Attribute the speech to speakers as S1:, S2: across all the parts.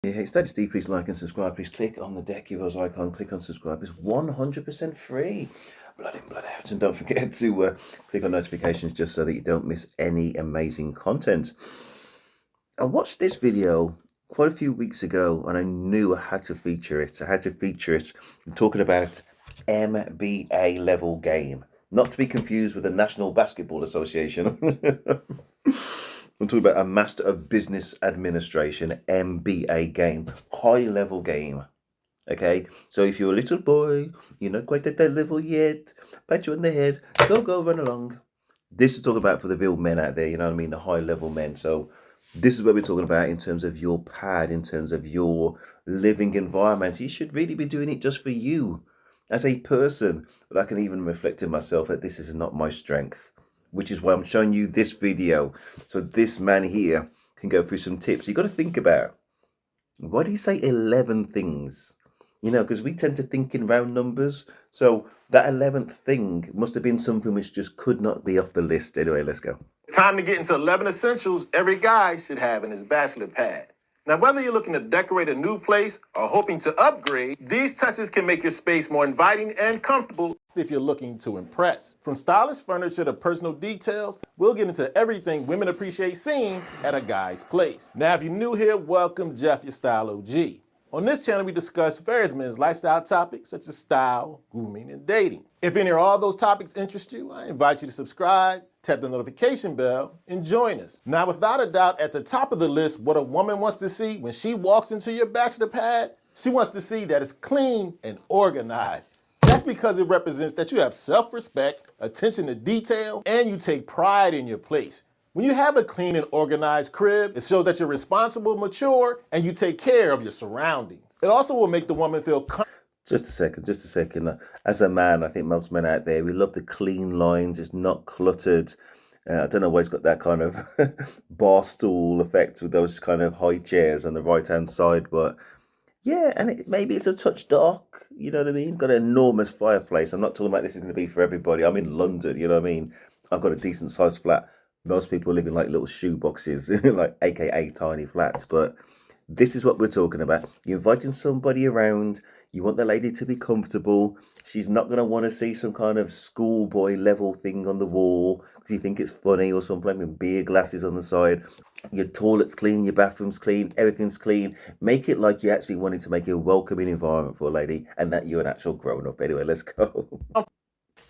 S1: Hey, Steady Steve, please like and subscribe. Please click on the Decuvers icon, click on subscribe. It's 100% free. Blood in, blood out. And don't forget to click on notifications just so that you don't miss any amazing content. I watched this video quite a few weeks ago and I knew I had to feature it. I'm talking about MBA level game. Not to be confused with the National Basketball Association. I'm talking about a Master of Business Administration, MBA game, high level game. Okay, so if you're a little boy, you're not quite at that level yet, pat you on the head, go run along. This is talking about for the real men out there, you know what I mean, the high level men. So this is what we're talking about in terms of your pad, in terms of your living environment. You should really be doing it just for you as a person. But I can even reflect in myself that this is not my strength, which is why I'm showing you this video. So this man here can go through some tips. You got to think about, why do you say 11 things? You know, because we tend to think in round numbers. So that 11th thing must have been something which just could not be off the list. Anyway, let's go.
S2: Time to get into 11 essentials every guy should have in his bachelor pad. Now, whether you're looking to decorate a new place or hoping to upgrade, these touches can make your space more inviting and comfortable if you're looking to impress. From stylish furniture to personal details, we'll get into everything women appreciate seeing at a guy's place. Now, if you're new here, welcome, Jeff, your style OG. On this channel, we discuss various men's lifestyle topics such as style, grooming, and dating. If any or all those topics interest you, I invite you to subscribe, tap the notification bell, and join us. Now, without a doubt, at the top of the list, what a woman wants to see when she walks into your bachelor pad, she wants to see that it's clean and organized. That's because it represents that you have self-respect, attention to detail, and you take pride in your place. When you have a clean and organized crib, it shows that you're responsible, mature, and you take care of your surroundings. It also will make the woman feel comfortable.
S1: Just a second. As a man, I think most men out there, we love the clean lines. It's not cluttered. I don't know why it's got that kind of bar stool effect with those kind of high chairs on the right-hand side. But yeah, and maybe it's a touch dark. You know what I mean? Got an enormous fireplace. I'm not talking about this is going to be for everybody. I'm in London. You know what I mean? I've got a decent sized flat. Most people live in like little shoe boxes, like AKA tiny flats. But this is what we're talking about. You're inviting somebody around. You want the lady to be comfortable. She's not going to want to see some kind of schoolboy level thing on the wall because you think it's funny or something with beer glasses on the side. Your toilet's clean, your bathroom's clean, everything's clean. Make it like you actually wanted to make a welcoming environment for a lady and that you're an actual grown-up. Anyway, let's go.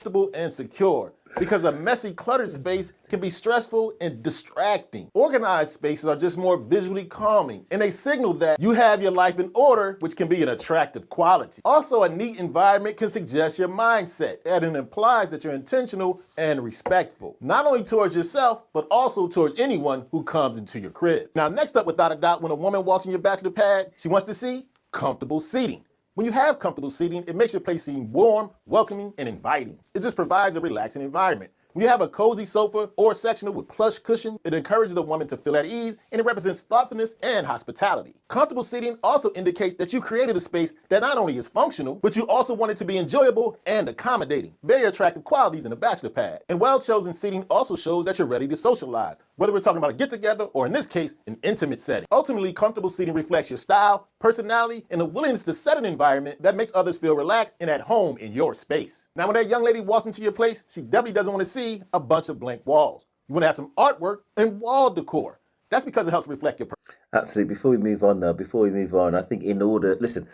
S2: Comfortable and secure, because a messy, cluttered space can be stressful and distracting. Organized spaces are just more visually calming, and they signal that you have your life in order, which can be an attractive quality. Also, a neat environment can suggest your mindset, and it implies that you're intentional and respectful, not only towards yourself, but also towards anyone who comes into your crib. Now, next up, without a doubt, when a woman walks in your bachelor pad, she wants to see comfortable seating. When you have comfortable seating, it makes your place seem warm, welcoming, and inviting. It just provides a relaxing environment. When you have a cozy sofa or sectional with plush cushion, it encourages the woman to feel at ease, and it represents thoughtfulness and hospitality. Comfortable seating also indicates that you created a space that not only is functional, but you also want it to be enjoyable and accommodating. Very attractive qualities in a bachelor pad. And well-chosen seating also shows that you're ready to socialize, whether we're talking about a get-together or, in this case, an intimate setting. Ultimately, comfortable seating reflects your style, personality, and a willingness to set an environment that makes others feel relaxed and at home in your space. Now, when that young lady walks into your place, she definitely doesn't want to see a bunch of blank walls. You want to have some artwork and wall decor. That's because it helps reflect your
S1: Absolutely. Before we move on, I think in order, listen,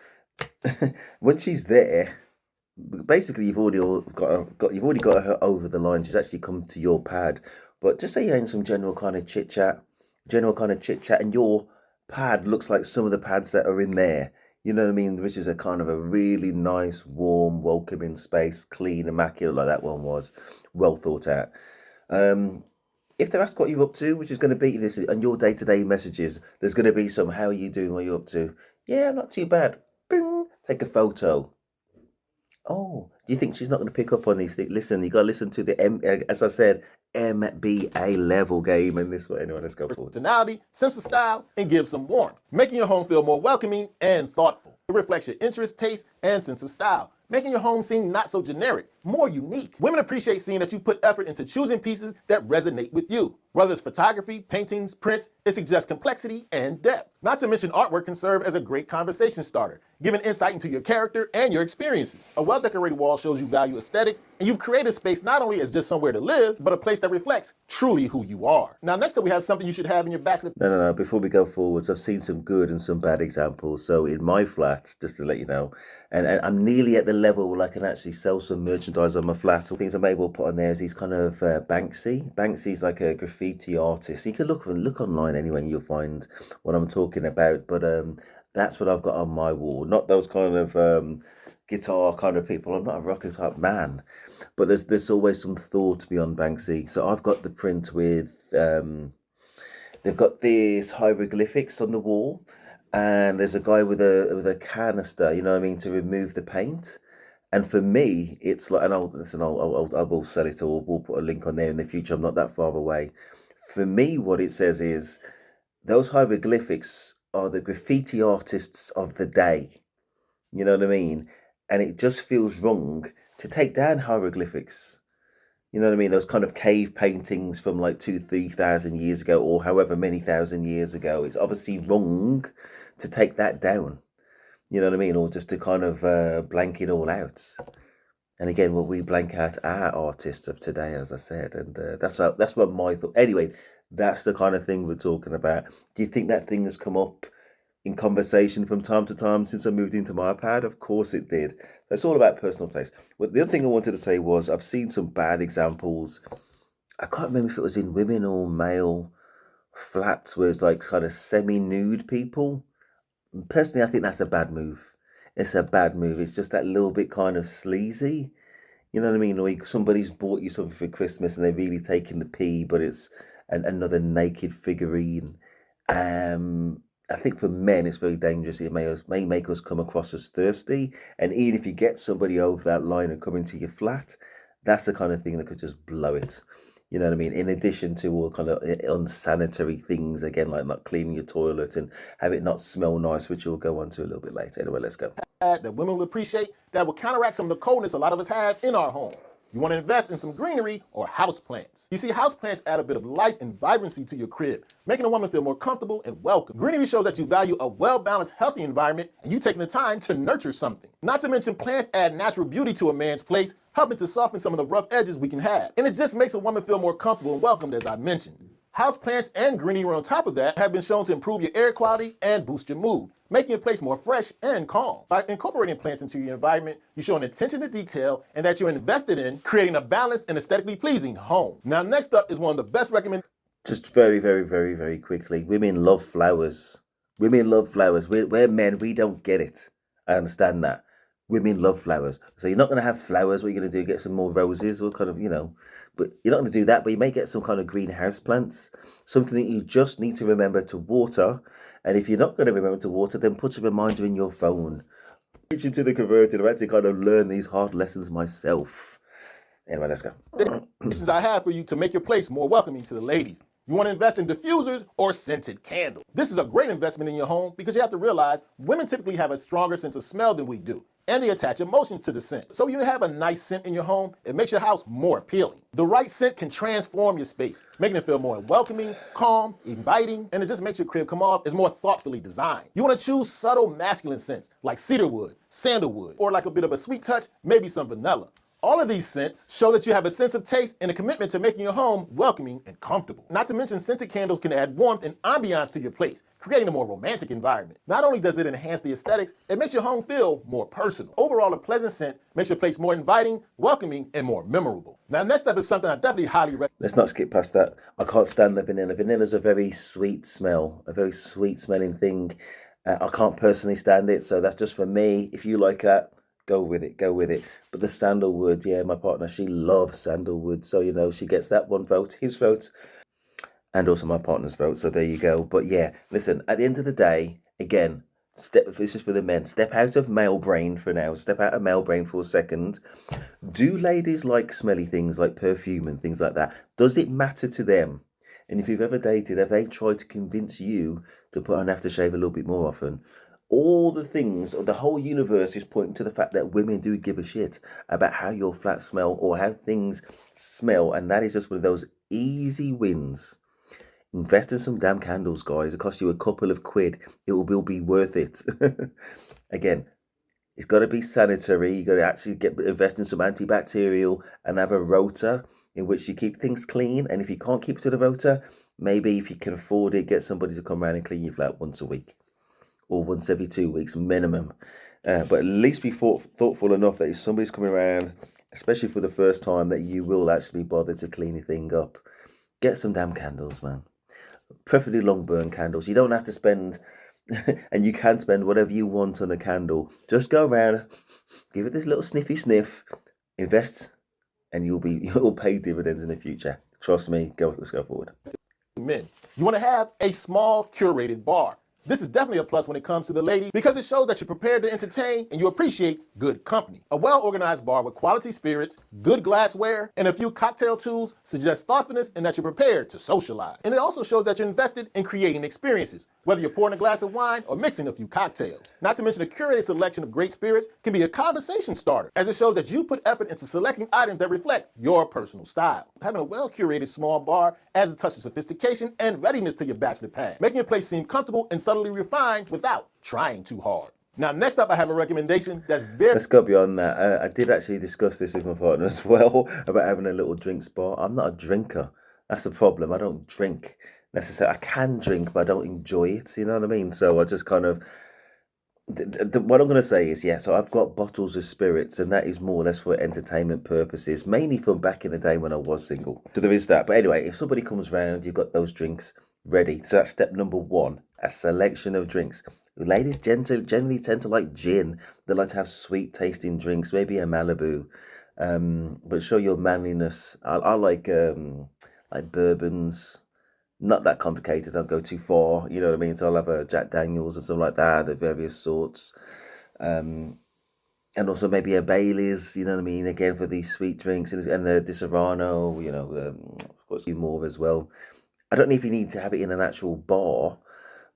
S1: when she's there, basically you've already got her over the line. She's actually come to your pad. But just say you're in some general kind of chit chat, and your pad looks like some of the pads that are in there. You know what I mean? Which is a kind of a really nice, warm, welcoming space, clean, immaculate, like that one was, well thought out. If they're asked what you're up to, which is going to be this, and your day-to-day messages, there's going to be some, how are you doing, what you're up to? Yeah, not too bad. Bing, take a photo. Oh, do you think she's not going to pick up on these things? Listen, you got to listen to the, as I said, MBA level game in this way. Anyway, let's go forward.
S2: Personality, sense of style, and give some warmth, making your home feel more welcoming and thoughtful. It reflects your interest, taste, and sense of style. making your home seem not so generic, more unique. Women appreciate seeing that you put effort into choosing pieces that resonate with you. Whether it's photography, paintings, prints, it suggests complexity and depth. Not to mention artwork can serve as a great conversation starter, giving insight into your character and your experiences. A well-decorated wall shows you value aesthetics, and you've created space not only as just somewhere to live, but a place that reflects truly who you are. Now, next up, we have something you should have in your bachelor.
S1: No. Before we go forwards, I've seen some good and some bad examples. So in my flat, just to let you know, and I'm nearly at the level where I can actually sell some merchandise on my flat. Things I'm able to put on there is these kind of Banksy. Banksy's like a graffiti artist. You can look online anyway, and you'll find what I'm talking about. But that's what I've got on my wall. Not those kind of guitar kind of people. I'm not a rocker type man, but there's always some thought beyond Banksy. So I've got the print with they've got these hieroglyphics on the wall, and there's a guy with a canister, you know what I mean, to remove the paint. And for me, it's like, and I will sell it, or we'll put a link on there in the future. I'm not that far away. For me, what it says is those hieroglyphics are the graffiti artists of the day. You know what I mean? And it just feels wrong to take down hieroglyphics. You know what I mean? Those kind of cave paintings from like 3,000 years ago, or however many thousand years ago. It's obviously wrong to take that down. You know what I mean? Or just to kind of blank it all out. And again, what we blank out our artists of today, as I said, and that's what my thought. Anyway, that's the kind of thing we're talking about. Do you think that thing has come up in conversation from time to time since I moved into my pad? Of course it did. It's all about personal taste. But the other thing I wanted to say was I've seen some bad examples. I can't remember if it was in women or male flats where it's like kind of semi-nude people. Personally, I think that's a bad move. It's a bad move. It's just that little bit kind of sleazy. You know what I mean? Or somebody's bought you something for Christmas and they're really taking the pee, but it's another naked figurine. I think for men, it's very dangerous. It may make us come across as thirsty. And even if you get somebody over that line and come into your flat, that's the kind of thing that could just blow it. You know what I mean? In addition to all kind of unsanitary things, again, like not cleaning your toilet and have it not smell nice, which we'll go on to a little bit later. Anyway, let's go.
S2: That women will appreciate that will counteract some of the coldness a lot of us have in our home. You want to invest in some greenery or house plants. You see, house plants add a bit of life and vibrancy to your crib, making a woman feel more comfortable and welcome. Greenery shows that you value a well-balanced, healthy environment, and you taking the time to nurture something. Not to mention, plants add natural beauty to a man's place, helping to soften some of the rough edges we can have. And it just makes a woman feel more comfortable and welcomed, as I mentioned. House plants and greenery on top of that have been shown to improve your air quality and boost your mood, making your place more fresh and calm. By incorporating plants into your environment, you show an attention to detail and that you're invested in creating a balanced and aesthetically pleasing home. Now, next up is one of the best recommendations.
S1: Just very, very, very, very quickly. Women love flowers. Women love flowers. We're men, we don't get it. I understand that. Women love flowers. So you're not going to have flowers. What you're going to do, get some more roses or kind of, but you're not going to do that. But you may get some kind of greenhouse plants, something that you just need to remember to water. And if you're not going to remember to water, then put a reminder in your phone. Preaching to the converted. I've actually kind of learned these hard lessons myself. Anyway, let's go.
S2: Recommendations I have for you to make your place more welcoming to the ladies. You want to invest in diffusers or scented candles. This is a great investment in your home because you have to realize women typically have a stronger sense of smell than we do, and they attach emotion to the scent. So you have a nice scent in your home, it makes your house more appealing. The right scent can transform your space, making it feel more welcoming, calm, inviting, and it just makes your crib come off as more thoughtfully designed. You want to choose subtle masculine scents like cedarwood, sandalwood, or like a bit of a sweet touch, maybe some vanilla. All of these scents show that you have a sense of taste and a commitment to making your home welcoming and comfortable. Not to mention, scented candles can add warmth and ambiance to your place, creating a more romantic environment. Not only does it enhance the aesthetics, it makes your home feel more personal. Overall, a pleasant scent makes your place more inviting, welcoming, and more memorable. Now, next up is something I definitely highly recommend.
S1: Let's not skip past that. I can't stand the vanilla. Vanilla's a very sweet smell, a very sweet smelling thing. I can't personally stand it, so that's just for me. If you like that, go with it. But the sandalwood, yeah, my partner, she loves sandalwood. So, she gets that one vote, his vote, and also my partner's vote. So there you go. But yeah, listen, at the end of the day, again, this is for the men. Step out of male brain for now. Step out of male brain for a second. Do ladies like smelly things like perfume and things like that? Does it matter to them? And if you've ever dated, have they tried to convince you to put on aftershave a little bit more often? All the things, the whole universe is pointing to the fact that women do give a shit about how your flat smell or how things smell, and that is just one of those easy wins. Invest in some damn candles, guys. It costs you a couple of quid. It will be worth it. Again, it's got to be sanitary. You got to actually invest in some antibacterial and have a rota in which you keep things clean. And if you can't keep it to the rota, maybe if you can afford it, get somebody to come around and clean your flat once a week or once every 2 weeks minimum. But at least be thoughtful enough that if somebody's coming around, especially for the first time, that you will actually bother to clean your thing up. Get some damn candles, man. Preferably long burn candles. You don't have to spend, and you can spend whatever you want on a candle. Just go around, give it this little sniffy sniff, invest, and you'll pay dividends in the future. Trust me. Let's go forward.
S2: Men, you want to have a small curated bar. This is definitely a plus when it comes to the lady because it shows that you're prepared to entertain and you appreciate good company. A well-organized bar with quality spirits, good glassware, and a few cocktail tools suggests thoughtfulness and that you're prepared to socialize. And it also shows that you're invested in creating experiences, whether you're pouring a glass of wine or mixing a few cocktails. Not to mention a curated selection of great spirits can be a conversation starter, as it shows that you put effort into selecting items that reflect your personal style. Having a well-curated small bar adds a touch of sophistication and readiness to your bachelor pad, making your place seem comfortable and subtly refined without trying too hard. Now, next up, I have a recommendation that's very...
S1: Let's go beyond that. I did actually discuss this with my partner as well about having a little drinks bar. I'm not a drinker. That's the problem. I don't drink necessarily. I can drink, but I don't enjoy it. You know what I mean? So I just kind of... what I'm going to say is, yeah, so I've got bottles of spirits, and that is more or less for entertainment purposes, mainly from back in the day when I was single. So there is that. But anyway, if somebody comes round, you've got those drinks ready. So that's step number one, a selection of drinks. Ladies generally tend to like gin. They like to have sweet tasting drinks, maybe a Malibu. But show your manliness. I like bourbons. Not that complicated. Don't go too far. You know what I mean? So I'll have a Jack Daniels or something like that, of various sorts. And also maybe a Bailey's, you know what I mean? Again, for these sweet drinks, and the Di Serrano, of course, a few more as well. I don't know if you need to have it in an actual bar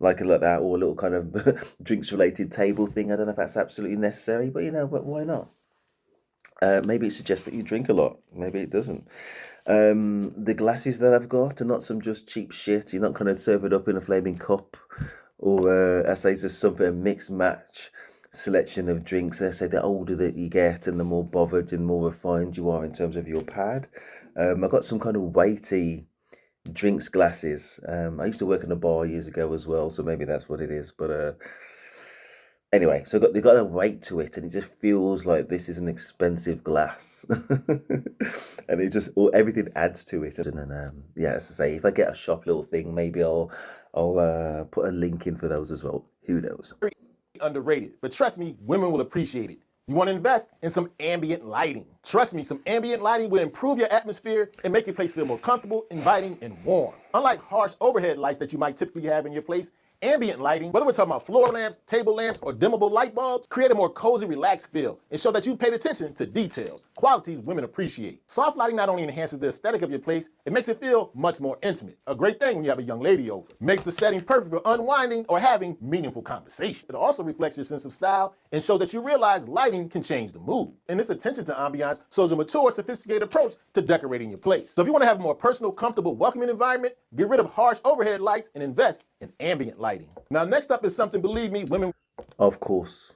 S1: like that, or a little kind of drinks related table thing. I don't know if that's absolutely necessary, but but why not? Maybe it suggests that you drink a lot. Maybe it doesn't. The glasses that I've got are not some just cheap shit. You're not going to serve it up in a flaming cup, or I say just something, a mixed match selection of drinks. I say the older that you get and the more bothered and more refined you are in terms of your pad. I've got some kind of weighty drinks glasses. I used to work in a bar years ago as well, so maybe that's what it is. But anyway, so they've got a weight to it, and it just feels like this is an expensive glass, and it just everything adds to it. And then, yeah, as I say, if I get a shop little thing, maybe I'll put a link in for those as well. Who knows?
S2: Underrated, but trust me, women will appreciate it. You want to invest in some ambient lighting. Trust me, some ambient lighting will improve your atmosphere and make your place feel more comfortable, inviting, and warm. Unlike harsh overhead lights that you might typically have in your place, ambient lighting, whether we're talking about floor lamps, table lamps, or dimmable light bulbs, create a more cozy, relaxed feel and show that you've paid attention to details, qualities women appreciate. Soft lighting not only enhances the aesthetic of your place, it makes it feel much more intimate. A great thing when you have a young lady over. Makes the setting perfect for unwinding or having meaningful conversation. It also reflects your sense of style and shows that you realize lighting can change the mood. And this attention to ambiance shows a mature, sophisticated approach to decorating your place. So if you want to have a more personal, comfortable, welcoming environment, get rid of harsh overhead lights and invest in ambient lighting. Now, next up is something, believe me, women...
S1: Of course.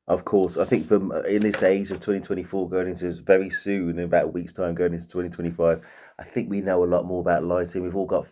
S1: I think from in this age of 2024 going into very soon, in about a week's time going into 2025, I think we know a lot more about lighting. We've all got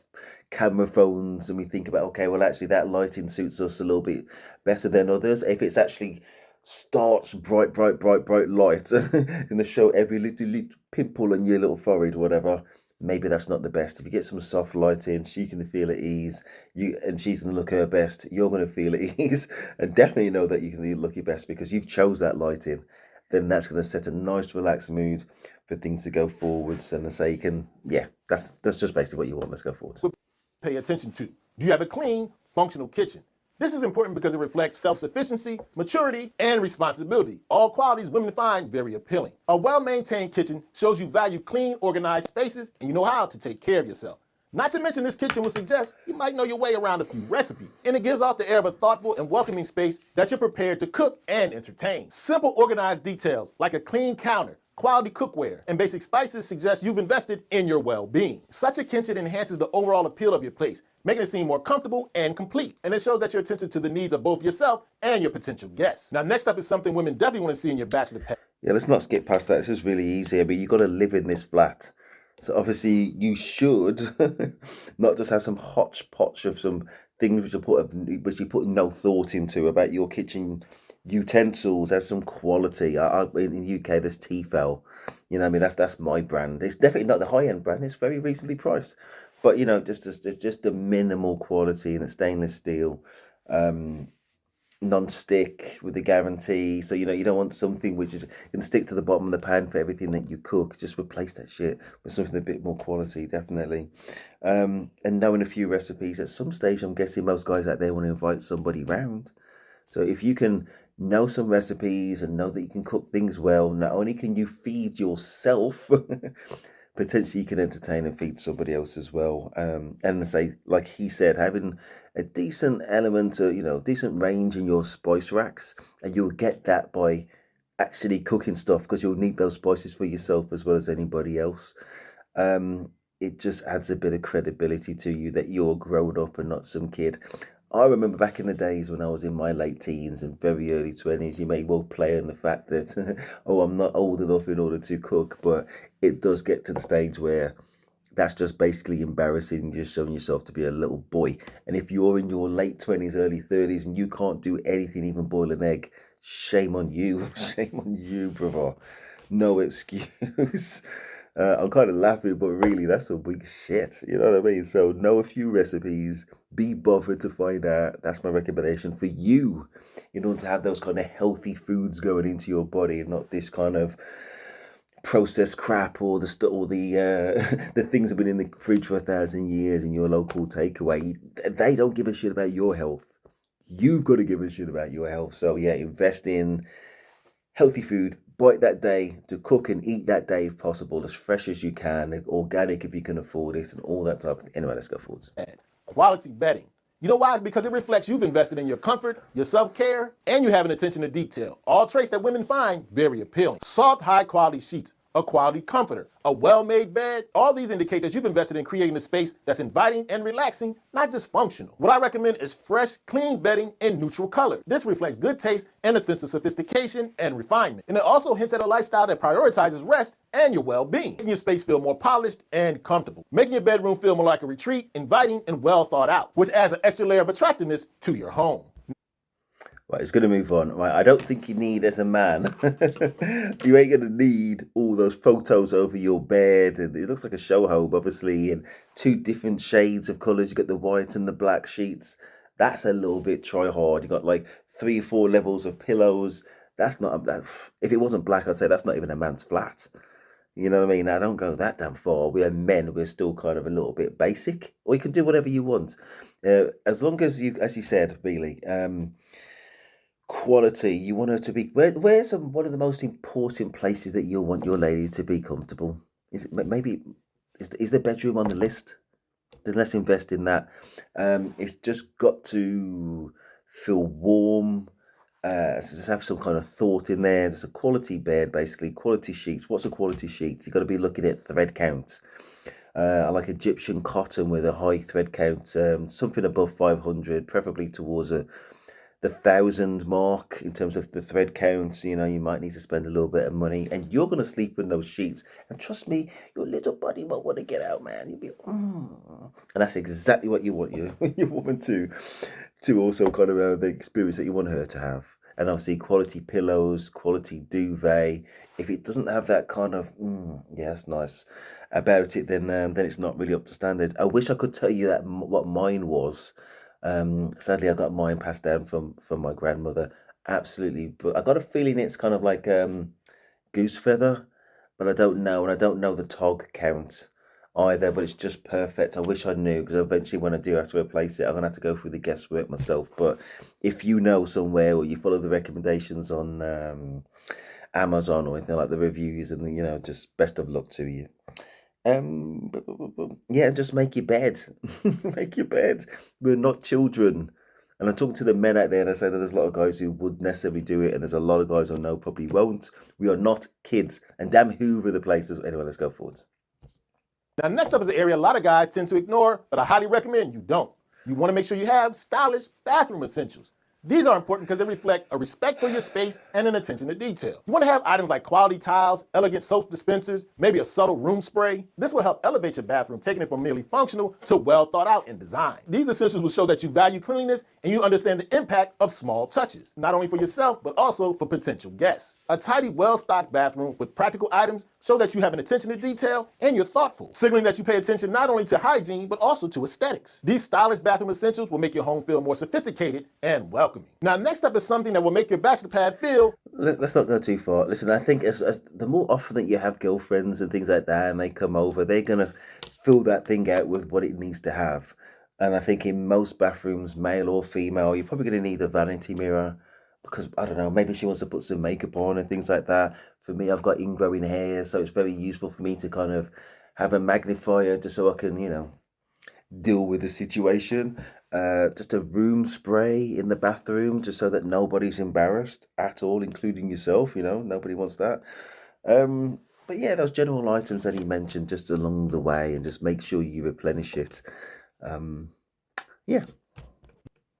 S1: camera phones, and we think about, okay, well, actually that lighting suits us a little bit better than others. If it's actually starts bright light going to show every little pimple on your little forehead or whatever, maybe that's not the best. If you get some soft lighting, she can feel at ease, and she's going to look her best, you're going to feel at ease, and definitely know that you can look your best because you've chose that lighting. Then that's going to set a nice relaxed mood for things to go forwards, and say you can, yeah, that's just basically what you want. Let's go forward.
S2: Pay attention to. Do you have a clean, functional kitchen? This is important because it reflects self-sufficiency, maturity, and responsibility, all qualities women find very appealing. A well-maintained kitchen shows you value clean, organized spaces, and you know how to take care of yourself. Not to mention this kitchen will suggest you might know your way around a few recipes, and it gives off the air of a thoughtful and welcoming space that you're prepared to cook and entertain. Simple organized details like a clean counter, quality cookware, and basic spices suggest you've invested in your well-being. Such a kitchen enhances the overall appeal of your place, making it seem more comfortable and complete. And it shows that you're attentive to the needs of both yourself and your potential guests. Now, next up is something women definitely want to see in your bachelor pad.
S1: Yeah, let's not skip past that. This is really easy. I mean, you've got to live in this flat. So obviously you should not just have some hodgepodge of some things which you put no thought into about your kitchen utensils. There's some quality. In the UK, there's Tefal. You know, what I mean, that's my brand. It's definitely not the high end brand. It's very reasonably priced, but you know, it's just a minimal quality, and it's stainless steel. Non-stick with the guarantee, so you know you don't want something which is can stick to the bottom of the pan for everything that you cook. Just replace that shit with something a bit more quality, definitely. And knowing a few recipes at some stage, I'm guessing most guys out there want to invite somebody round. So if you can know some recipes and know that you can cook things well, not only can you feed yourself, potentially you can entertain and feed somebody else as well. And say, like he said, having a decent element, decent range in your spice racks, and you'll get that by actually cooking stuff, because you'll need those spices for yourself as well as anybody else. It just adds a bit of credibility to you that you're grown up and not some kid. I remember back in the days when I was in my late teens and very early 20s, you may well play on the fact that, oh, I'm not old enough in order to cook, but it does get to the stage where that's just basically embarrassing, just showing yourself to be a little boy. And if you're in your late 20s, early 30s, and you can't do anything, even boil an egg, shame on you. Shame on you, brother. No excuse. I'm kind of laughing, but really, that's some weak shit. You know what I mean? So, know a few recipes, be bothered to find out. That's my recommendation for you, in order to have those kind of healthy foods going into your body, and not this kind of processed crap or the things that have been in the fridge for 1,000 years in your local takeaway. They don't give a shit about your health. You've got to give a shit about your health. So yeah, invest in healthy food. Buy it that day, to cook and eat that day if possible, as fresh as you can, organic if you can afford it, and all that type of thing. Anyway, let's go forwards.
S2: Quality bedding. You know why? Because it reflects you've invested in your comfort, your self-care, and you have an attention to detail. All traits that women find very appealing. Soft, high-quality sheets, a quality comforter, a well-made bed. All these indicate that you've invested in creating a space that's inviting and relaxing, not just functional. What I recommend is fresh, clean bedding in neutral color. This reflects good taste and a sense of sophistication and refinement. And it also hints at a lifestyle that prioritizes rest and your well-being, making your space feel more polished and comfortable, making your bedroom feel more like a retreat, inviting and well thought out, which adds an extra layer of attractiveness to your home.
S1: Right, it's going to move on. Right, I don't think you need, as a man, you ain't going to need all those photos over your bed. And it looks like a show home, obviously, and two different shades of colours. You got the white and the black sheets. That's a little bit try hard. You got like 3 or 4 levels of pillows. That's not, if it wasn't black, I'd say that's not even a man's flat. You know what I mean? Now, don't go that damn far. We're men. We're still kind of a little bit basic. Or you can do whatever you want. As long as you, as you said, really, quality. You want her to be. Where's one of the most important places that you want your lady to be comfortable? Is it maybe is the bedroom on the list? Then let's invest in that. It's just got to feel warm. Just have some kind of thought in there. There's a quality bed, basically quality sheets. What's a quality sheet? You've got to be looking at thread count. I like Egyptian cotton with a high thread count, something above 500, preferably towards the 1,000 mark in terms of the thread counts. You know, you might need to spend a little bit of money, and you're going to sleep in those sheets. And trust me, your little body won't want to get out, man. You'll be, and that's exactly what you want your woman to also kind of have the experience that you want her to have. And obviously, quality pillows, quality duvet. If it doesn't have that kind of, yeah, that's nice about it, then it's not really up to standard. I wish I could tell you that what mine was. Sadly, I got mine passed down from my grandmother. Absolutely, but I got a feeling it's kind of like goose feather, but I don't know, and I don't know the tog count either. But it's just perfect. I wish I knew, because eventually, when I do have to replace it, I'm gonna have to go through the guesswork myself. But if you know somewhere, or you follow the recommendations on Amazon or anything like the reviews, and just best of luck to you. Yeah, just make your bed. Make your bed. We're not children. And I talk to the men out there and I say that there's a lot of guys who would necessarily do it, and there's a lot of guys who know probably won't. We are not kids. And damn hoover the places. Anyway, let's go forwards.
S2: Now, next up is an area a lot of guys tend to ignore, but I highly recommend you don't. You want to make sure you have stylish bathroom essentials. These are important because they reflect a respect for your space and an attention to detail. You want to have items like quality tiles, elegant soap dispensers, maybe a subtle room spray. This will help elevate your bathroom, taking it from merely functional to well thought out in design. These essentials will show that you value cleanliness and you understand the impact of small touches, not only for yourself, but also for potential guests. A tidy, well-stocked bathroom with practical items show that you have an attention to detail and you're thoughtful, signaling that you pay attention not only to hygiene, but also to aesthetics. These stylish bathroom essentials will make your home feel more sophisticated and welcoming. Now, next up is something that will make your bachelor pad feel.
S1: Let's not go too far. Listen, I think as the more often that you have girlfriends and things like that, and they come over, they're gonna fill that thing out with what it needs to have. And I think in most bathrooms, male or female, you're probably gonna need a vanity mirror because I don't know, maybe she wants to put some makeup on and things like that. For me, I've got ingrowing hair, so it's very useful for me to kind of have a magnifier just so I can, deal with the situation. Just a room spray in the bathroom, just so that nobody's embarrassed at all, including yourself. Nobody wants that. But yeah, those general items that he mentioned just along the way, and just make sure you replenish it. Yeah.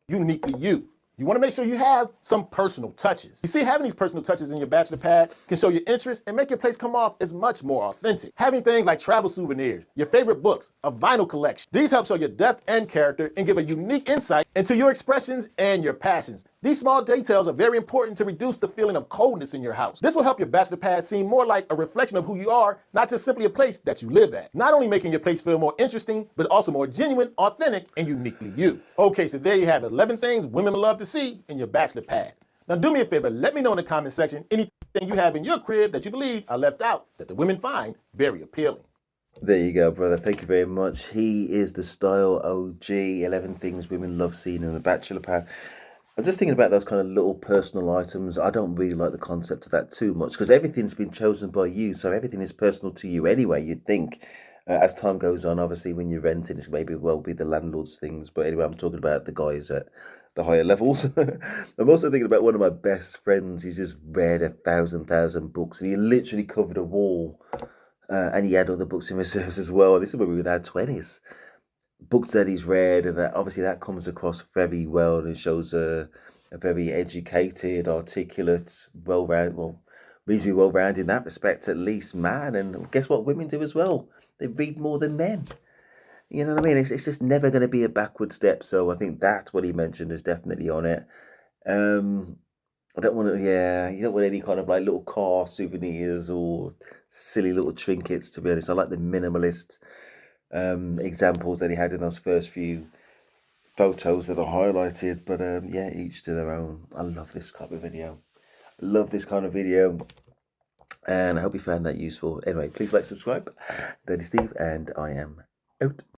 S2: Uniquely you. You want to make sure you have some personal touches. You see, having these personal touches in your bachelor pad can show your interest and make your place come off as much more authentic. Having things like travel souvenirs, your favorite books, a vinyl collection, these help show your depth and character and give a unique insight into your expressions and your passions. These small details are very important to reduce the feeling of coldness in your house. This will help your bachelor pad seem more like a reflection of who you are, not just simply a place that you live at. Not only making your place feel more interesting, but also more genuine, authentic, and uniquely you. Okay, so there you have 11 things women love to see in your bachelor pad. Now do me a favor, let me know in the comment section anything you have in your crib that you believe I left out that the women find very appealing.
S1: There you go, brother. Thank you very much. He is the style OG. 11 things women love seeing in a bachelor pad. I'm just thinking about those kind of little personal items. I don't really like the concept of that too much because everything's been chosen by you, so everything is personal to you anyway. You'd think, as time goes on, obviously when you're renting, it's maybe well be the landlord's things. But anyway, I'm talking about the guys at the higher levels. I'm also thinking about one of my best friends. He just read 1,000 books, and he literally covered a wall. And he had other books in reserves as well. This is when we were in our 20s. Books that he's read, and obviously that comes across very well, and it shows a very educated, articulate, reasonably well-rounded in that respect, at least, man. And guess what women do as well? They read more than men. You know what I mean? It's just never going to be a backward step. So I think that's what he mentioned is definitely on it. Um, I don't want to, yeah, you don't want any kind of like little car souvenirs or silly little trinkets, to be honest. I like the minimalist examples that he had in those first few photos that are highlighted. But yeah, each to their own. I love this type of video. I love this kind of video. And I hope you found that useful. Anyway, please like, subscribe. Daddy Steve, and I am out.